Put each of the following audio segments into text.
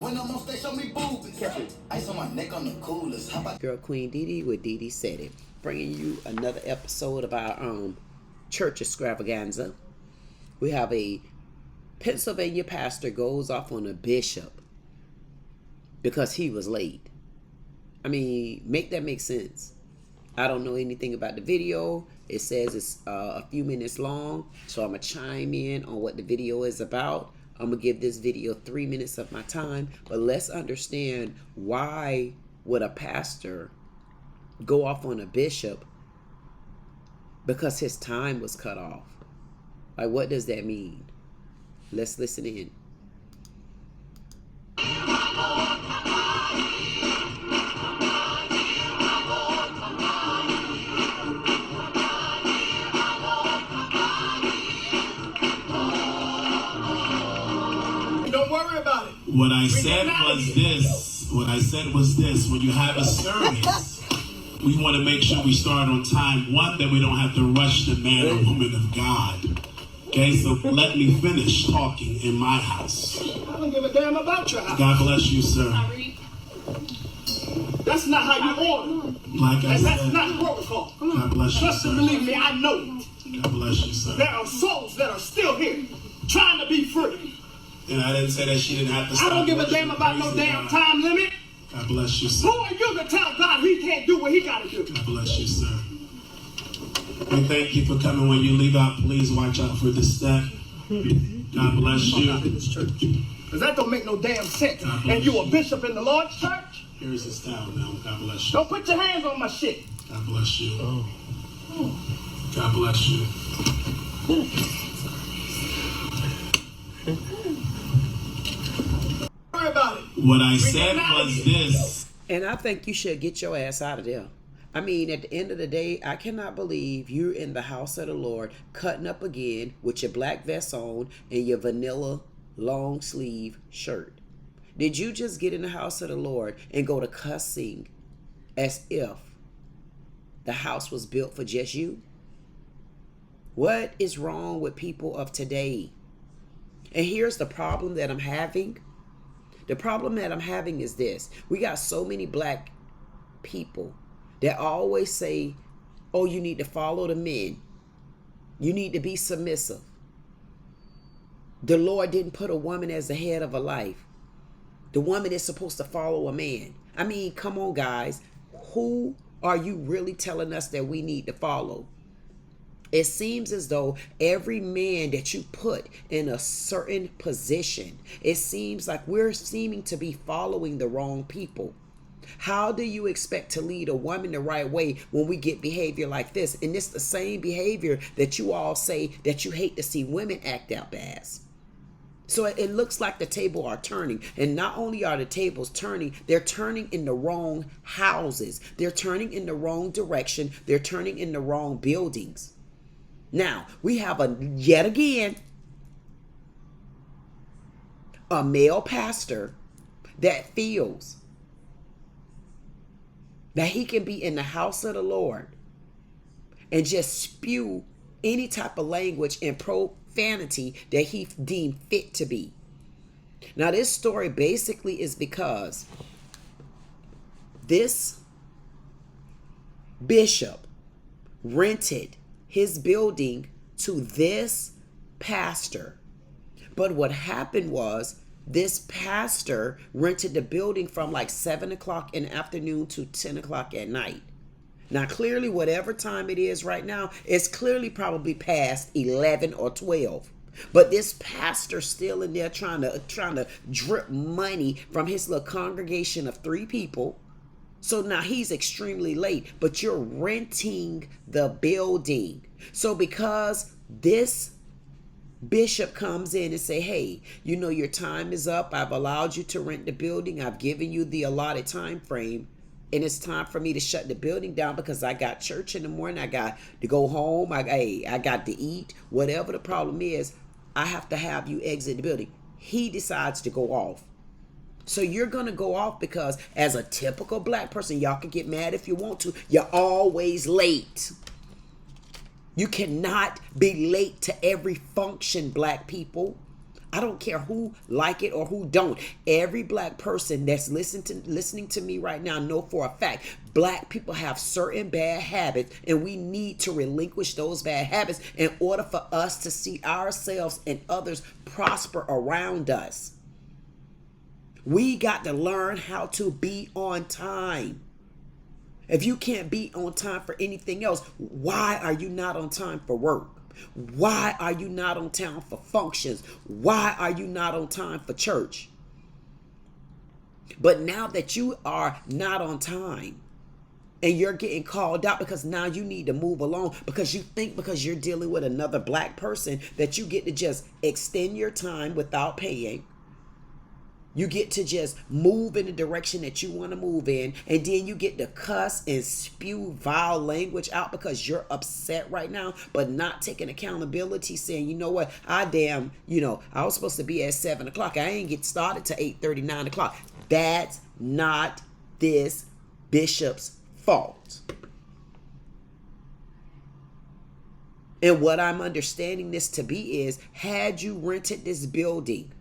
When I'm on stage, show me boobies. Ice on my neck on the coolest. How about Girl Queen Dee Dee with Dee Dee Said It. Bringing you another episode of our church extravaganza. We have a Pennsylvania pastor goes off on a bishop because he was late. I mean, make that make sense. I don't know anything about the video. It says it's a few minutes long, so I'm going to chime in on what the video is about. I'm going to give this video 3 minutes of my time, but let's understand, why would a pastor go off on a bishop because his time was cut off? Like, what does that mean? Let's listen in. don't worry about it. What I said was this. When you have a service, we want to make sure we start on time. One, that we don't have to rush the man or woman of God. Okay, so let me finish talking in my house. I don't give a damn about your house. God bless you, sir. That's not how you order. Like I And said, that's not protocol. God bless you, Trust and sir. believe me, I know it. God bless you, sir. There are souls that are still here trying to be free. And I didn't say that she didn't have to I stop don't give a worshiping, damn about no praising damn God. time limit. God bless you, sir. Who are you to tell God he can't do what he got to do? God bless you, sir. We thank you for coming. When you leave out, please watch out for the step. God bless you. Because that don't make no damn sense. God bless And you a you. bishop in the Lord's church? Here's his towel now. God bless you. Don't put your hands on my shit. God bless you. God bless you. Worry about it. What I said was this. And I think you should get your ass out of there. I mean, at the end of the day, I cannot believe you're in the house of the Lord, cutting up again with your black vest on and your vanilla long sleeve shirt. Did you just get in the house of the Lord and go to cussing as if the house was built for just you? What is wrong with people of today? And here's the problem that I'm having. The problem that I'm having is this. We got so many black people that always say, oh, you need to follow the men. You need to be submissive. The Lord didn't put a woman as the head of a life. The woman is supposed to follow a man. I mean, come on, guys. Who are you really telling us that we need to follow? It seems as though every man that you put in a certain position, it seems like we're seeming to be following the wrong people. How do you expect to lead a woman the right way when we get behavior like this? And it's the same behavior that you all say that you hate to see women act out as. So it looks like the table are turning. And not only are the tables turning, they're turning in the wrong houses. They're turning in the wrong direction. They're turning in the wrong buildings. Now, we have yet again, a male pastor that feels that he can be in the house of the Lord and just spew any type of language and profanity that he deemed fit to be. Now, this story basically is because this bishop rented his building to this pastor. But what happened was, this pastor rented the building from like 7 o'clock in the afternoon to 10 o'clock at night. Now, clearly, whatever time it is right now, it's clearly probably past 11 or 12. But this pastor still in there trying to drip money from his little congregation of 3 people. So now he's extremely late, but you're renting the building. So because this bishop comes in and say, hey, you know, your time is up. I've allowed you to rent the building. I've given you the allotted time frame. And it's time for me to shut the building down because I got church in the morning. I got to go home. I got to eat. Whatever the problem is, I have to have you exit the building. He decides to go off. So you're going to go off because as a typical black person, y'all can get mad if you want to, you're always late. You cannot be late to every function, black people. I don't care who like it or who don't. Every black person that's listening to me right now know for a fact black people have certain bad habits, and we need to relinquish those bad habits in order for us to see ourselves and others prosper around us. We got to learn how to be on time. If you can't be on time for anything else, why are you not on time for work? Why are you not on time for functions? Why are you not on time for church? But now that you are not on time and you're getting called out because now you need to move along because you think because you're dealing with another black person that you get to just extend your time without paying. You get to just move in the direction that you want to move in, and then you get to cuss and spew vile language out because you're upset right now, but not taking accountability, saying, you know what, I was supposed to be at 7 o'clock. I ain't get started to 8:30, 9 o'clock. That's not this bishop's fault. And what I'm understanding this to be is, had you rented this building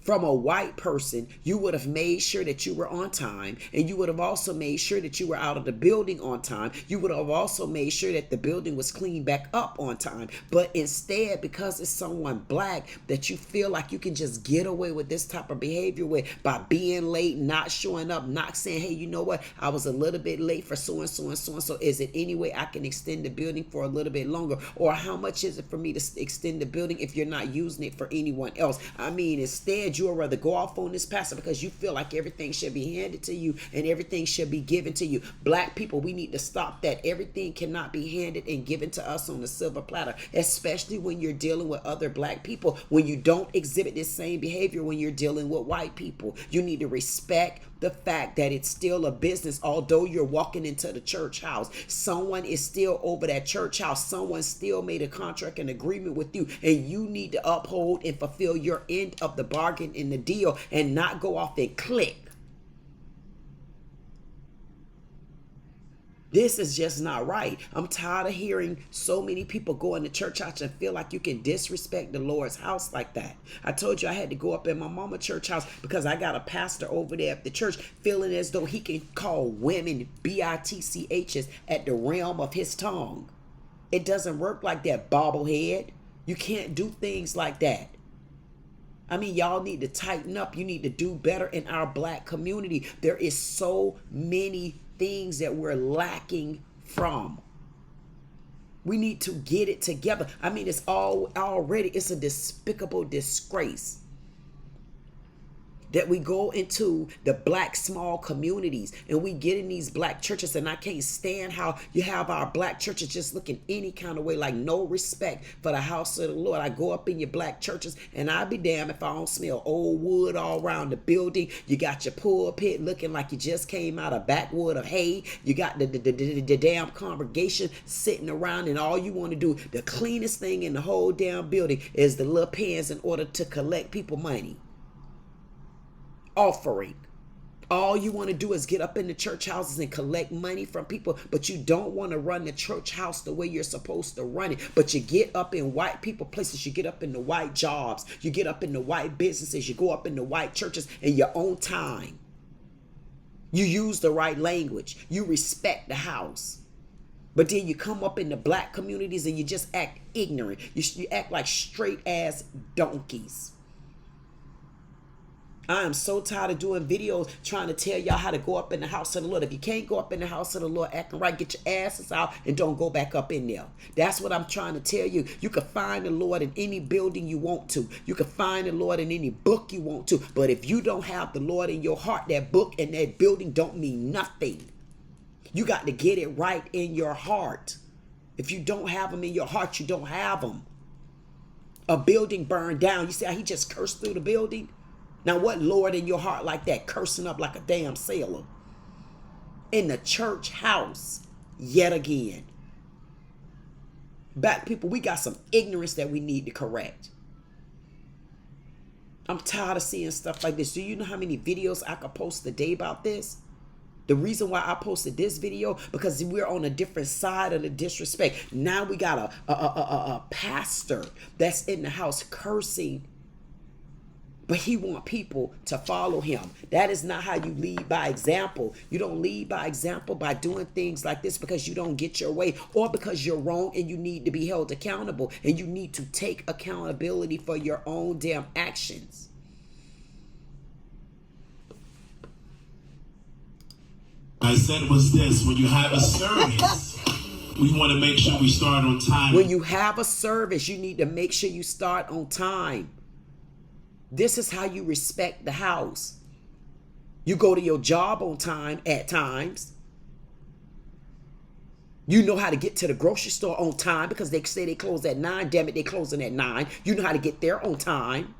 from a white person, you would have made sure that you were on time, and you would have also made sure that you were out of the building on time. You would have also made sure that the building was cleaned back up on time. But instead, because it's someone black that you feel like you can just get away with this type of behavior with by being late, not showing up, not saying, hey, you know what, I was a little bit late for so and so and so and so. Is it any way I can extend the building for a little bit longer? Or how much is it for me to extend the building if you're not using it for anyone else? I mean, instead, you'll rather go off on this pastor because you feel like everything should be handed to you and everything should be given to you. Black people, we need to stop that. Everything cannot be handed and given to us on a silver platter, especially when you're dealing with other black people. When you don't exhibit this same behavior when you're dealing with white people, you need to respect the fact that it's still a business. Although you're walking into the church house, someone is still over that church house. Someone still made a contract and agreement with you, and you need to uphold and fulfill your end of the bargain in the deal and not go off and click. This is just not right. I'm tired of hearing so many people go in the church house and feel like you can disrespect the Lord's house like that. I told you I had to go up in my mama church house because I got a pastor over there at the church feeling as though he can call women bitchs at the realm of his tongue. It doesn't work like that, bobblehead. You can't do things like that. I mean, y'all need to tighten up. You need to do better in our black community. There is so many things that we're lacking from. We need to get it together. I mean, it's a despicable disgrace that we go into the black small communities and we get in these black churches, and I can't stand how you have our black churches just looking any kind of way, like no respect for the house of the Lord. I go up in your black churches and I'll be damned if I don't smell old wood all around the building. You got your pulpit looking like you just came out of backwood of hay. You got the damn congregation sitting around, and all you want to do, the cleanest thing in the whole damn building is the little pans in order to collect people money. Offering. All you want to do is get up in the church houses and collect money from people, but you don't want to run the church house the way you're supposed to run it. But you get up in white people places, you get up in the white jobs, you get up in the white businesses, you go up in the white churches in your own time. You use the right language. You respect the house. But then you come up in the black communities and you just act ignorant. You act like straight ass donkeys. I am so tired of doing videos trying to tell y'all how to go up in the house of the Lord. If you can't go up in the house of the Lord acting right, get your asses out and don't go back up in there. That's what I'm trying to tell you. You can find the Lord in any building you want to. You can find the Lord in any book you want to. But if you don't have the Lord in your heart, that book and that building don't mean nothing. You got to get it right in your heart. If you don't have them in your heart, you don't have them. A building burned down. You see how he just cursed through the building? Now, what Lord in your heart like that, cursing up like a damn sailor? In the church house, yet again. Black people, we got some ignorance that we need to correct. I'm tired of seeing stuff like this. Do you know how many videos I could post a day about this? The reason why I posted this video, because we're on a different side of the disrespect. Now we got a pastor that's in the house cursing, but he want people to follow him. That is not how you lead by example. You don't lead by example by doing things like this because you don't get your way or because you're wrong and you need to be held accountable and you need to take accountability for your own damn actions. I said was this: when you have a service, we want to make sure we start on time. When you have a service, you need to make sure you start on time. This is how you respect the house. You go to your job on time at times. You know how to get to the grocery store on time because they say they close at 9. Damn it, they closing at 9. You know how to get there on time.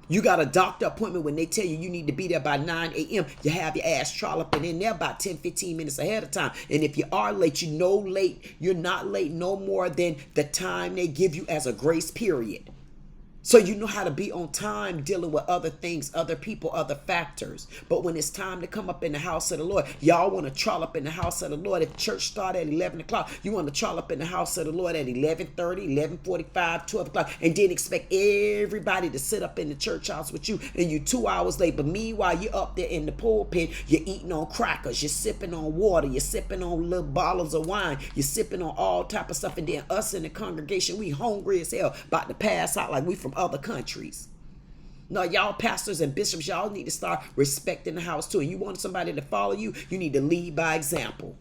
You got a doctor appointment when they tell you need to be there by 9 a.m. You have your ass trolloping in there about 10, 15 minutes ahead of time. And if you are late, you're not late no more than the time they give you as a grace period. So you know how to be on time dealing with other things, other people, other factors. But when it's time to come up in the house of the Lord, y'all want to trollop in the house of the Lord. If church start at 11 o'clock, you want to trollop in the house of the Lord at 11:30, 11:45, 12 o'clock, and then expect everybody to sit up in the church house with you, and you 2 hours late. But meanwhile, you're up there in the pulpit, you're eating on crackers, you're sipping on water, you're sipping on little bottles of wine, you're sipping on all type of stuff, and then us in the congregation, we hungry as hell, about to pass out like we from other countries. No, y'all pastors and bishops, y'all need to start respecting the house too. And you want somebody to follow you, you need to lead by example.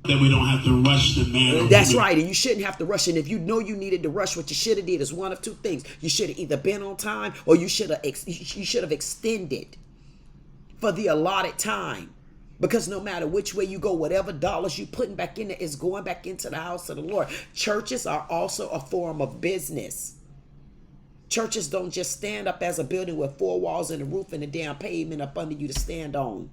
That we don't have to rush the man. That's right, and you shouldn't have to rush. And if you know you needed to rush, what you should have did is one of two things. You should have either been on time or you should have extended for the allotted time. Because no matter which way you go, whatever dollars you putting back in there is going back into the house of the Lord. Churches are also a form of business. Churches don't just stand up as a building with 4 walls and a roof and a damn pavement up under you to stand on.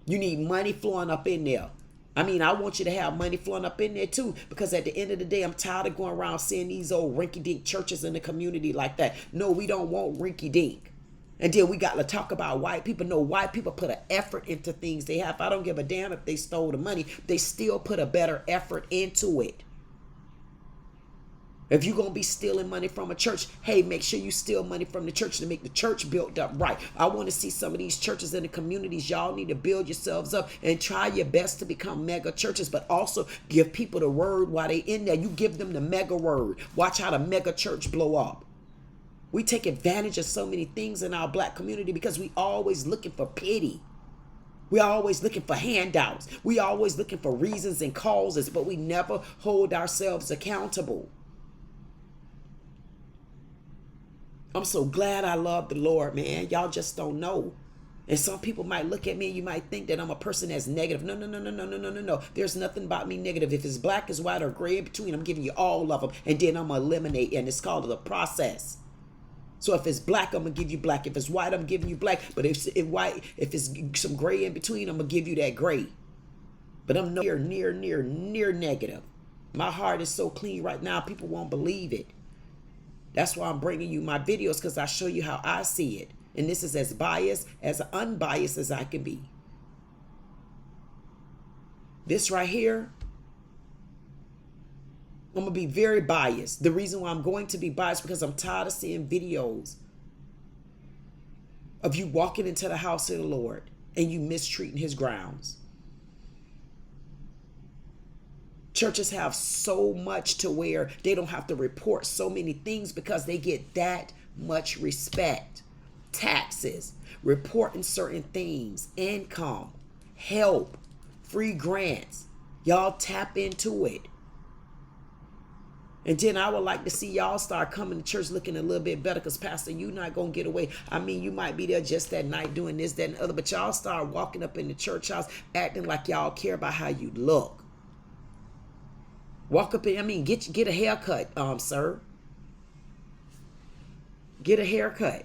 You need money flowing up in there. I mean, I want you to have money flowing up in there too, because at the end of the day, I'm tired of going around seeing these old rinky-dink churches in the community like that. No, we don't want rinky-dink. And then we got to talk about white people. No, white people put an effort into things they have. I don't give a damn if they stole the money. They still put a better effort into it. If you're going to be stealing money from a church, hey, make sure you steal money from the church to make the church built up right. I want to see some of these churches in the communities. Y'all need to build yourselves up and try your best to become mega churches, but also give people the word while they in there. You give them the mega word. Watch how the mega church blow up. We take advantage of so many things in our black community because we always looking for pity. We always looking for handouts. We always looking for reasons and causes, but we never hold ourselves accountable. I'm so glad I love the Lord, man. Y'all just don't know. And some people might look at me and you might think that I'm a person that's negative. No. There's nothing about me negative. If it's black, it's white, or gray in between, I'm giving you all of them. And then I'm going to eliminate, and it's called the process. So if it's black, I'm going to give you black. If it's white, I'm giving you black. But if it's some gray in between, I'm going to give you that gray. But I'm near negative. My heart is so clean right now, people won't believe it. That's why I'm bringing you my videos, because I show you how I see it. And this is as biased, as unbiased as I can be. This right here, I'm going to be very biased. The reason why I'm going to be biased because I'm tired of seeing videos of you walking into the house of the Lord and you mistreating his grounds. Churches have so much to where they don't have to report so many things because they get that much respect. Taxes, reporting certain things, income, help, free grants. Y'all tap into it. And then I would like to see y'all start coming to church looking a little bit better, because Pastor, you not going to get away. I mean, you might be there just that night doing this, that, and the other, but y'all start walking up in the church house acting like y'all care about how you look. Walk up in, I mean, get a haircut, sir. Get a haircut.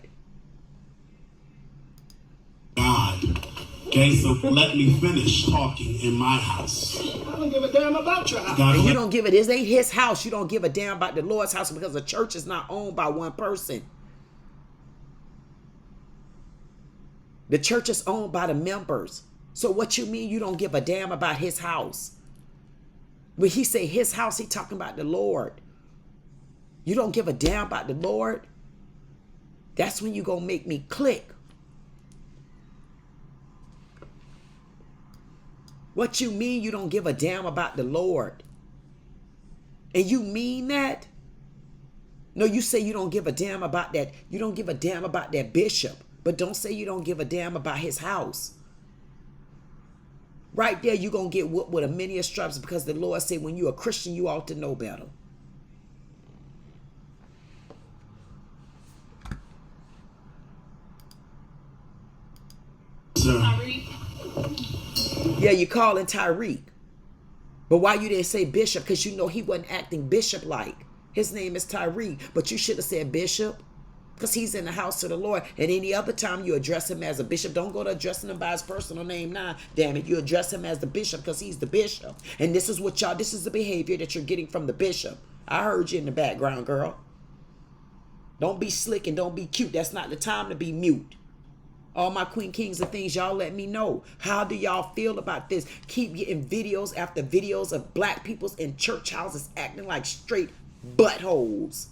God. Okay, so let me finish talking in my house. I don't give a damn about your house. God, And you don't give it, this ain't his house. You don't give a damn about the Lord's house, because the church is not owned by one person. The church is owned by the members. So what you mean you don't give a damn about his house? When he say his house, he talking about the Lord. You don't give a damn about the Lord? That's when you gonna make me click. What you mean you don't give a damn about the Lord? And you mean that? No, you say you don't give a damn about that. You don't give a damn about that bishop. But don't say you don't give a damn about his house. Right there, you're going to get whooped with a many of stripes because the Lord said when you're a Christian, you ought to know better. Yeah, you calling Tyreek. But why you didn't say bishop? Because you know he wasn't acting bishop-like. His name is Tyreek. But you should have said bishop. Because he's in the house of the Lord. And any other time you address him as a bishop, don't go to addressing him by his personal name now. Damn it. You address him as the bishop because he's the bishop. And this is what y'all, this is the behavior that you're getting from the bishop. I heard you in the background, girl. Don't be slick and don't be cute. That's not the time to be mute. All my queen kings and things, y'all let me know. How do y'all feel about this? Keep getting videos after videos of black peoples in church houses acting like straight buttholes.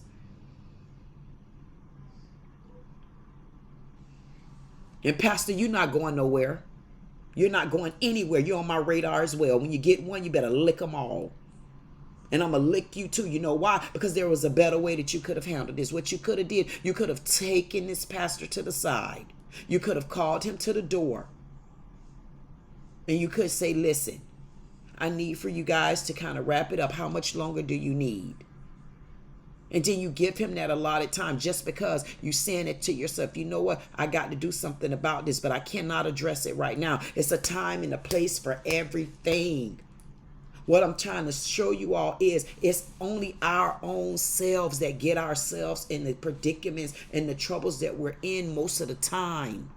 And Pastor, you're not going nowhere. You're not going anywhere. You're on my radar as well. When you get one, you better lick them all. And I'm going to lick you too. You know why? Because there was a better way that you could have handled this. What you could have did, you could have taken this pastor to the side. You could have called him to the door. And you could say, listen, I need for you guys to kind of wrap it up. How much longer do you need? And then you give him that allotted time just because you saying it to yourself. You know what? I got to do something about this, but I cannot address it right now. It's a time and a place for everything. What I'm trying to show you all is it's only our own selves that get ourselves in the predicaments and the troubles that we're in most of the time.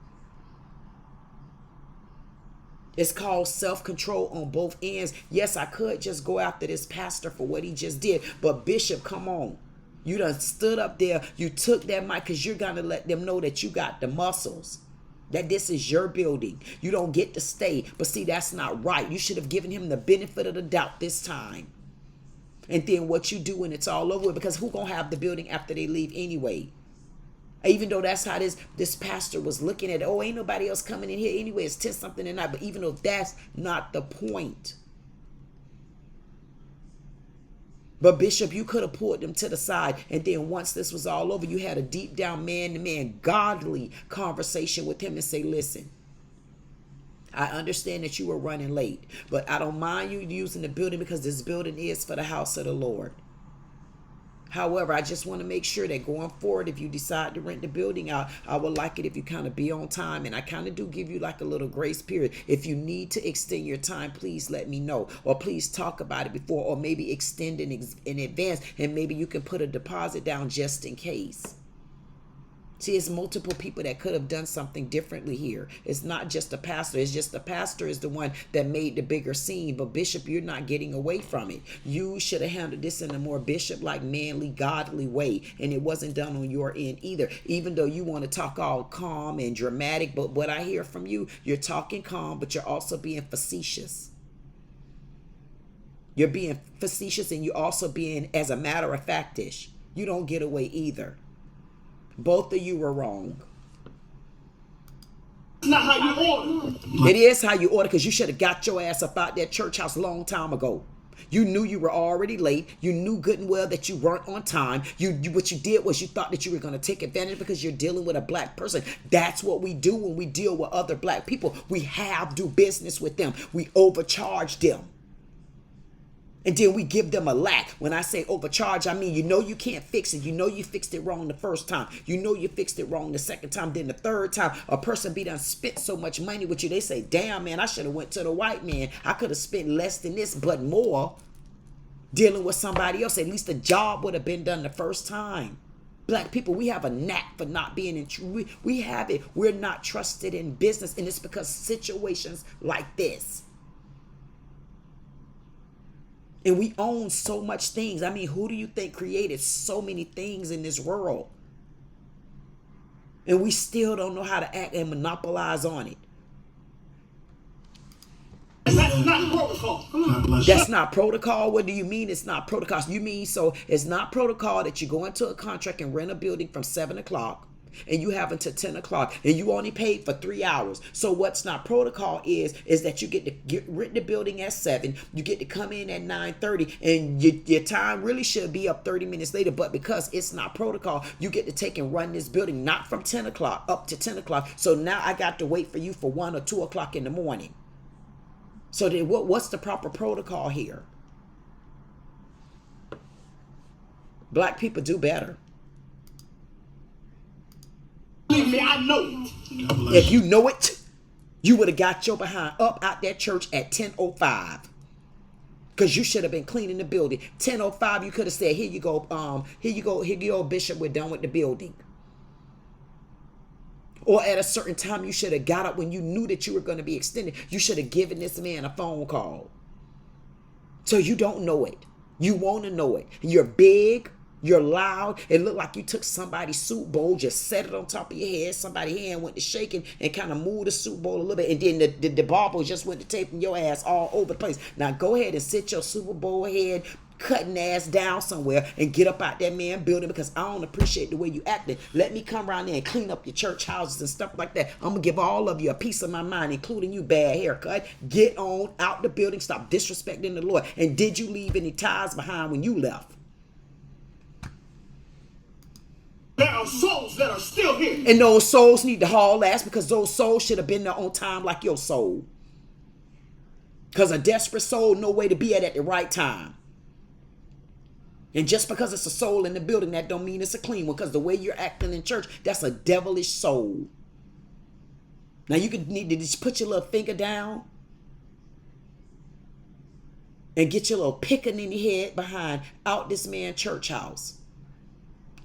It's called self-control on both ends. Yes, I could just go after this pastor for what he just did, but Bishop, come on. You done stood up there. You took that mic because you're going to let them know that you got the muscles. That this is your building. You don't get to stay. But see, that's not right. You should have given him the benefit of the doubt this time. And then what you do when it's all over with, because who gonna have the building after they leave anyway? Even though that's how this pastor was looking at it. Oh, ain't nobody else coming in here anyway. It's 10 something at night. But even though that's not the point. But Bishop, you could have pulled them to the side. And then once this was all over, you had a deep down man-to-man godly conversation with him and say, listen, I understand that you were running late, but I don't mind you using the building because this building is for the house of the Lord. However, I just want to make sure that going forward, if you decide to rent the building out, I would like it if you kind of be on time. And I kind of do give you like a little grace period. If you need to extend your time, please let me know. Or please talk about it before, or maybe extend in advance. And maybe you can put a deposit down just in case. See, it's multiple people that could have done something differently here. It's not just the pastor. It's just the pastor is the one that made the bigger scene. But Bishop, you're not getting away from it. You should have handled this in a more Bishop-like, manly, godly way. And it wasn't done on your end either. Even though you want to talk all calm and dramatic. But what I hear from you, you're talking calm, but you're also being facetious. You're being facetious and you're also being, as a matter of fact-ish. You don't get away either. Both of you were wrong. It's not how you order. It is how you order, because you should have got your ass up out that church house a long time ago. You knew you were already late. You knew good and well that you weren't on time. What you did was you thought that you were going to take advantage because you're dealing with a black person. That's what we do when we deal with other black people. We do business with them. We overcharge them. And then we give them a lack. When I say overcharge, I mean, you know you can't fix it. You know you fixed it wrong the first time. You know you fixed it wrong the second time. Then the third time, a person be done spent so much money with you. They say, damn, man, I should have went to the white man. I could have spent less than this, but more dealing with somebody else. At least the job would have been done the first time. Black people, we have a knack for not being in. We have it. We're not trusted in business. And it's because situations like this. And we own so much things. I mean, who do you think created so many things in this world? And we still don't know how to act and monopolize on it. That's not protocol. God bless you. That's not protocol. What do you mean it's not protocol? You mean so it's not protocol that you go into a contract and rent a building from 7 o'clock and you have until 10 o'clock and you only paid for 3 hours. So what's not protocol is that you get to rent the building at 7, you get to come in at 9:30, and your time really should be up 30 minutes later, but because it's not protocol, you get to take and run this building not from 10 o'clock up to 10 o'clock. So now I got to wait for you for 1 or 2 o'clock in the morning. So then what's the proper protocol here? Black people do better. Believe me, I know. God bless If you know it, you would have got your behind up out that church at 10:05. Because you should have been cleaning the building. 10:05, you could have said, here you go, Bishop, we're done with the building. Or at a certain time, you should have got up when you knew that you were going to be extended. You should have given this man a phone call. So you don't know it. You want to know it. You're big. You're loud. It looked like you took somebody's soup bowl, just set it on top of your head. Somebody's hand went to shaking and kind of moved the soup bowl a little bit. And then the barbell just went to taping your ass all over the place. Now go ahead and sit your Super Bowl head cutting ass down somewhere and get up out that man building, because I don't appreciate the way you acting. Let me come around there and clean up your church houses and stuff like that. I'm gonna give all of you a piece of my mind, including you, bad haircut. Get on out the building. Stop disrespecting the Lord. And did you leave any ties behind when you left? There are souls that are still here. And those souls need to haul ass, because those souls should have been there on time like your soul. Because a desperate soul know way to be at the right time. And just because it's a soul in the building, that don't mean it's a clean one. Because the way you're acting in church, that's a devilish soul. Now you could need to just put your little finger down and get your little picking in your head behind out this man's church house.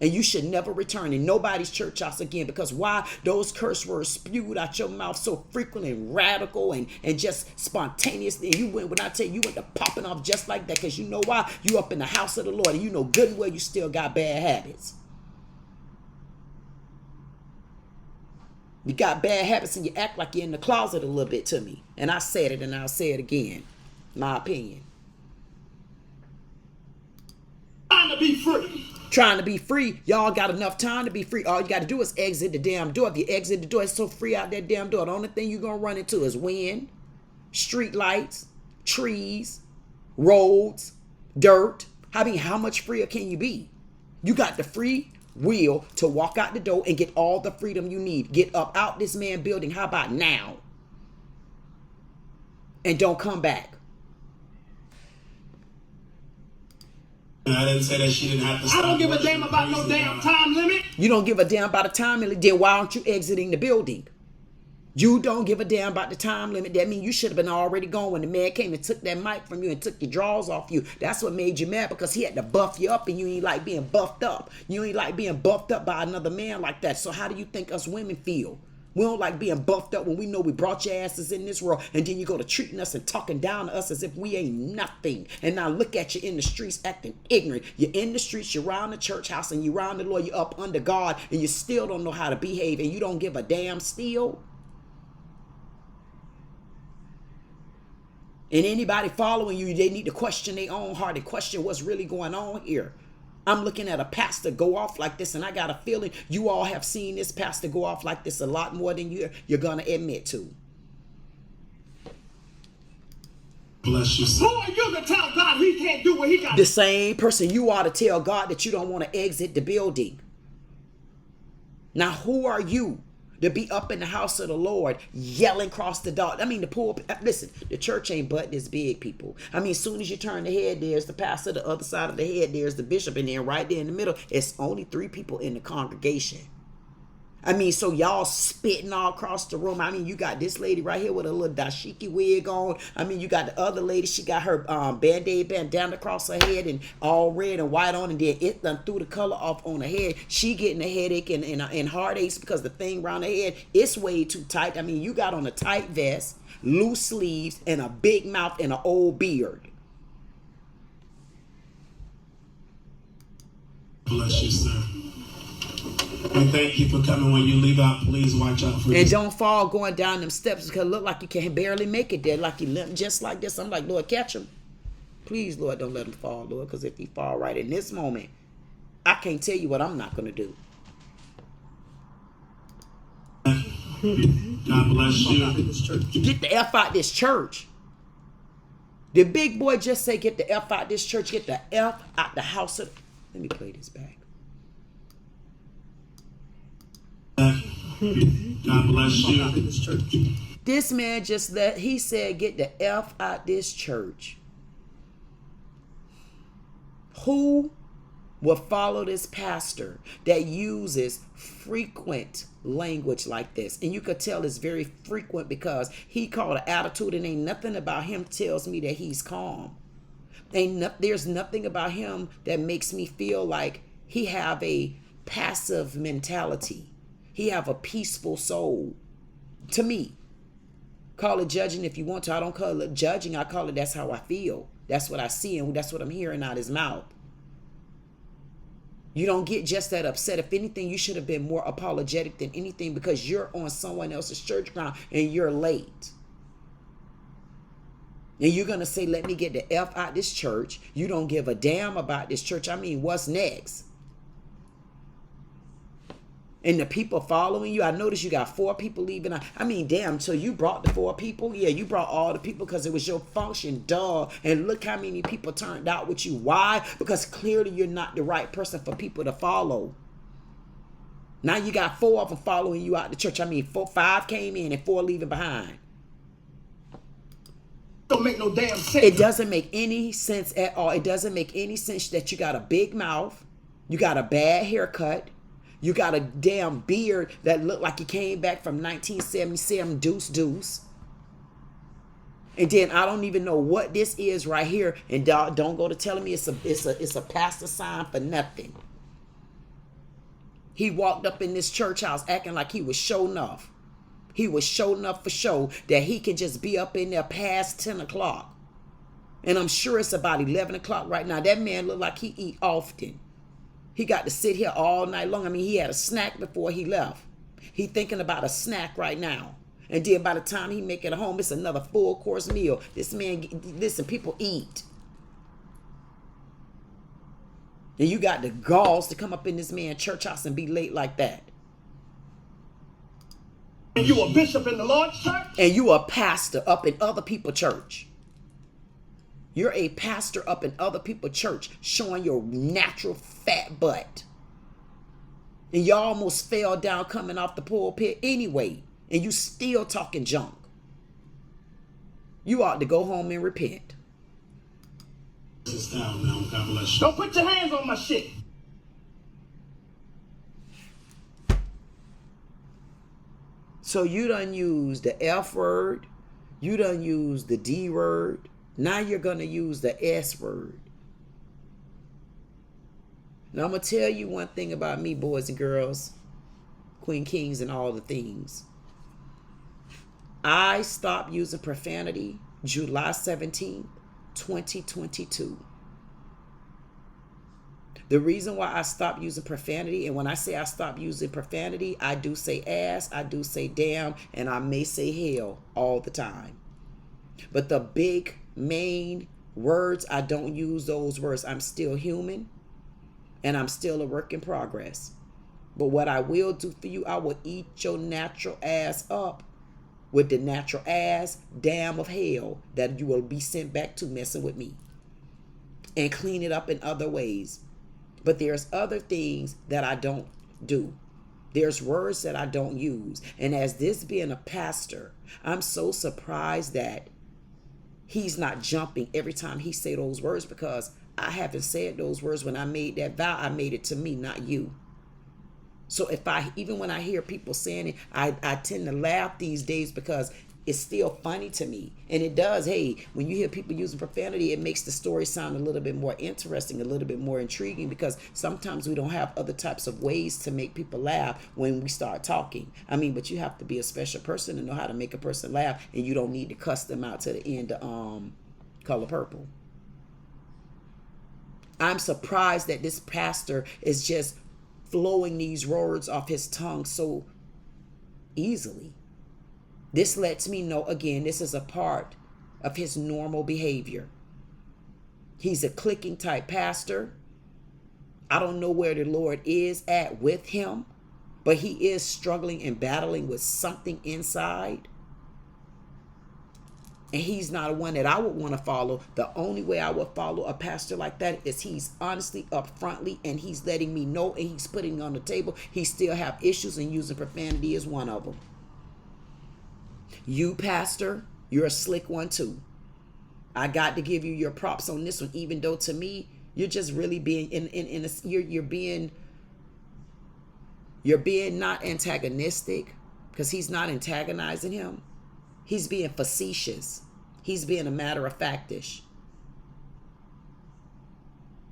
And you should never return in nobody's church house again. Because why? Those curse words spewed out your mouth so frequently and radical and just spontaneously. You went, when I tell you, you went to popping off just like that. Because you know why? You up in the house of the Lord. And you know good and well you still got bad habits. You got bad habits and you act like you're in the closet a little bit to me. And I said it and I'll say it again. My opinion. Trying to be free. Trying to be free. Y'all got enough time to be free. All you got to do is exit the damn door. If you exit the door, it's so free out that damn door. The only thing you're going to run into is wind, street lights, trees, roads, dirt. I mean, how much freer can you be? You got the free will to walk out the door and get all the freedom you need. Get up out this man building. How about now? And don't come back. I didn't say that she didn't have to I stop. don't give a damn about no damn time limit. You don't give a damn about the time limit. Then why aren't you exiting the building? You don't give a damn about the time limit. That means you should have been already gone when the man came and took that mic from you and took your drawers off you. That's what made you mad, because he had to buff you up and you ain't like being buffed up. You ain't like being buffed up by another man like that. So how do you think us women feel? We don't like being buffed up when we know we brought your asses in this world, and then you go to treating us and talking down to us as if we ain't nothing. And now look at you in the streets acting ignorant. You're in the streets, you're around the church house, and you're around the Lord, you're up under God, and you still don't know how to behave, and you don't give a damn still. And anybody following you, they need to question their own heart and question what's really going on here. I'm looking at a pastor go off like this, and I got a feeling you all have seen this pastor go off like this a lot more than you're going to admit to. Bless you, Who sir. are you to tell God he can't do what he got? The same person you ought to tell God that you don't want to exit the building. Now, who are you to be up in the house of the Lord yelling across the door? I mean, the poor, listen, the church ain't but this big, people. I mean, as soon as you turn the head, there's the pastor. The other side of the head, there's the bishop. And then right there in the middle, it's only 3 people in the congregation. I mean, so y'all spitting all across the room. I mean, you got this lady right here with a little dashiki wig on. I mean, you got the other lady. She got her band-aid bandana across her head and all red and white on. And then it done threw the color off on her head. She getting a headache and heartaches because the thing around her head, it's way too tight. I mean, you got on a tight vest, loose sleeves, and a big mouth and an old beard. Bless you, sir. And thank you for coming. When you leave out, please watch out for And don't fall going down them steps because it look like you can barely make it there. Like you limp just like this. I'm like, Lord, catch him. Please, Lord, don't let him fall, Lord. Because if he fall right in this moment, I can't tell you what I'm not going to do. God bless you. Get the F out this church. The big boy just say, get the F out this church. Get the F out the house of... Let me play this back. God bless you. This man just he said, get the F out this church. Who will follow this pastor that uses frequent language like this? And you could tell it's very frequent because he called an attitude, and ain't nothing about him tells me that he's calm. There's nothing about him that makes me feel like he have a passive mentality. He have a peaceful soul. To me, call it judging if you want to. I don't call it judging. I call it that's how I feel. That's what I see, and that's what I'm hearing out his mouth. You don't get just that upset. If anything, you should have been more apologetic than anything because you're on someone else's church ground and you're late. And you're going to say, let me get the F out this church. You don't give a damn about this church. I mean, what's next? And the people following you, I noticed you got 4 people leaving. I mean, damn, so you brought the 4 people? Yeah, you brought all the people because it was your function, duh. And look how many people turned out with you. Why? Because clearly you're not the right person for people to follow. Now you got 4 of them following you out the church. I mean, 5 came in and 4 leaving behind. Don't make no damn sense. It doesn't make any sense at all. It doesn't make any sense that you got a big mouth. You got a bad haircut. You got a damn beard that looked like you came back from 1977 deuce. And then I don't even know what this is right here. And don't go to telling me it's a pastor sign for nothing. He walked up in this church house acting like he was show enough. He was show enough for show that he can just be up in there past 10 o'clock. And I'm sure it's about 11 o'clock right now. That man looked like he eat often. He got to sit here all night long. I mean, he had a snack before he left. He thinking about a snack right now. And then by the time he make it home, it's another full course meal. This man, listen, people eat. And you got the galls to come up in this man's church house and be late like that. And you a bishop in the Lord's church? And you a pastor up in other people's church. You're a pastor up in other people's church showing your natural fat butt. And you almost fell down coming off the pulpit anyway. And you still talking junk. You ought to go home and repent. Sit down now. God bless you. Don't put your hands on my shit. So you done use the F word. You done use the D word. Now you're going to use the S word. Now I'm going to tell you one thing about me, boys and girls, queen kings and all the things. I stopped using profanity July 17th, 2022. The reason why I stopped using profanity, and when I say I stopped using profanity, I do say ass, I do say damn, and I may say hell all the time. But the big main words, I don't use those words. I'm still human and I'm still a work in progress. But what I will do for you, I will eat your natural ass up with the natural ass dam of hell that you will be sent back to messing with me, and clean it up in other ways. But there's other things that I don't do. There's words that I don't use. And as this being a pastor, I'm so surprised that he's not jumping every time he say those words, because I haven't said those words. When I made that vow, I made it to me, not you. So even when I hear people saying it, I tend to laugh these days because it's still funny to me. And it does. Hey, when you hear people using profanity, it makes the story sound a little bit more interesting, a little bit more intriguing, because sometimes we don't have other types of ways to make people laugh when we start talking. I mean, but you have to be a special person to know how to make a person laugh, and you don't need to cuss them out to the end of Color Purple. I'm surprised that this pastor is just flowing these words off his tongue so easily. This lets me know, again, this is a part of his normal behavior. He's a clicking type pastor. I don't know where the Lord is at with him, but he is struggling and battling with something inside. And he's not one that I would want to follow. The only way I would follow a pastor like that is he's honestly, upfrontly, and he's letting me know, and he's putting on the table he still have issues, and using profanity is one of them. You, pastor, you're a slick one too. I got to give you your props on this one, even though to me, you're just really being you're being not antagonistic, because he's not antagonizing him. He's being facetious. He's being a matter of factish.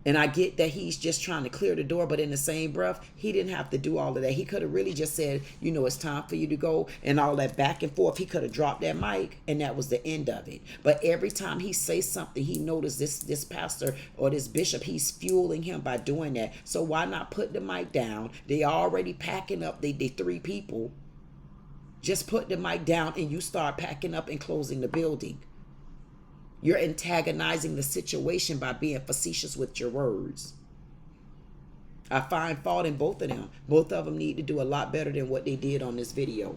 And I get that he's just trying to clear the door, but in the same breath, he didn't have to do all of that. He could have really just said, you know, it's time for you to go, and all that back and forth. He could have dropped that mic, and that was the end of it. But every time he says something, he noticed this pastor or this bishop, he's fueling him by doing that. So why not put the mic down? They already packing up. They 3 people. Just put the mic down and you start packing up and closing the building. You're antagonizing the situation by being facetious with your words. I find fault in both of them. Both of them need to do a lot better than what they did on this video.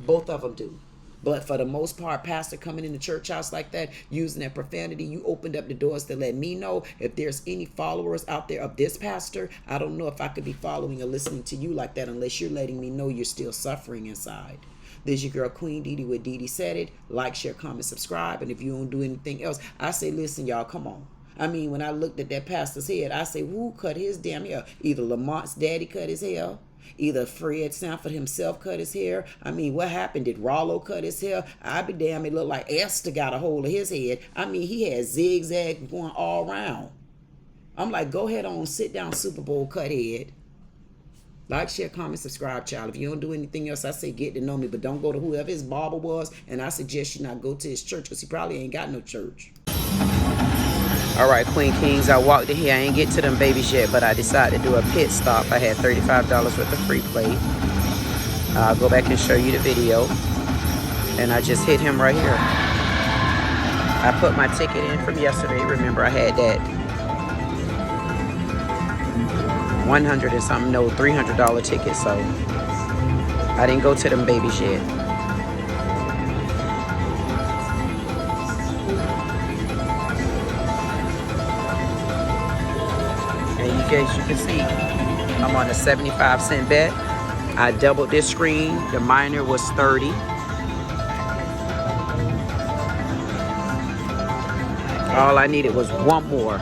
Both of them do. But for the most part, pastor coming in the church house like that, using that profanity, you opened up the doors to let me know if there's any followers out there of this pastor. I don't know if I could be following or listening to you like that unless you're letting me know you're still suffering inside. This is your girl, Queen Dee Dee with Dee Dee Said It. Like, share, comment, subscribe. And if you don't do anything else, I say, listen, y'all, come on. I mean, when I looked at that pastor's head, I say, who cut his damn hair? Either Lamont's daddy cut his hair. Either Fred Sanford himself cut his hair. I mean, what happened? Did Rollo cut his hair? I'd be damn, it looked like Esther got a hold of his head. I mean, he had zigzag going all around. I'm like, go ahead on, sit down, Super Bowl cut head. Like, share, comment, subscribe, child. If you don't do anything else, I say get to know me. But don't go to whoever his barber was. And I suggest you not go to his church, because he probably ain't got no church. All right, Queen Kings, I walked in here. I ain't get to them babies yet, but I decided to do a pit stop. I had $35 worth of free play. I'll go back and show you the video. And I just hit him right here. I put my ticket in from yesterday. Remember, I had that 100 and something, no, $300 ticket, so I didn't go to them babies yet. As you can see, I'm on a 75-cent bet. I doubled this screen. The minor was 30. All I needed was one more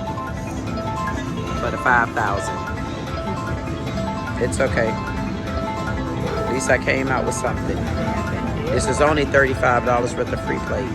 for the 5,000. It's okay. At least I came out with something. This is only $35 worth of free play.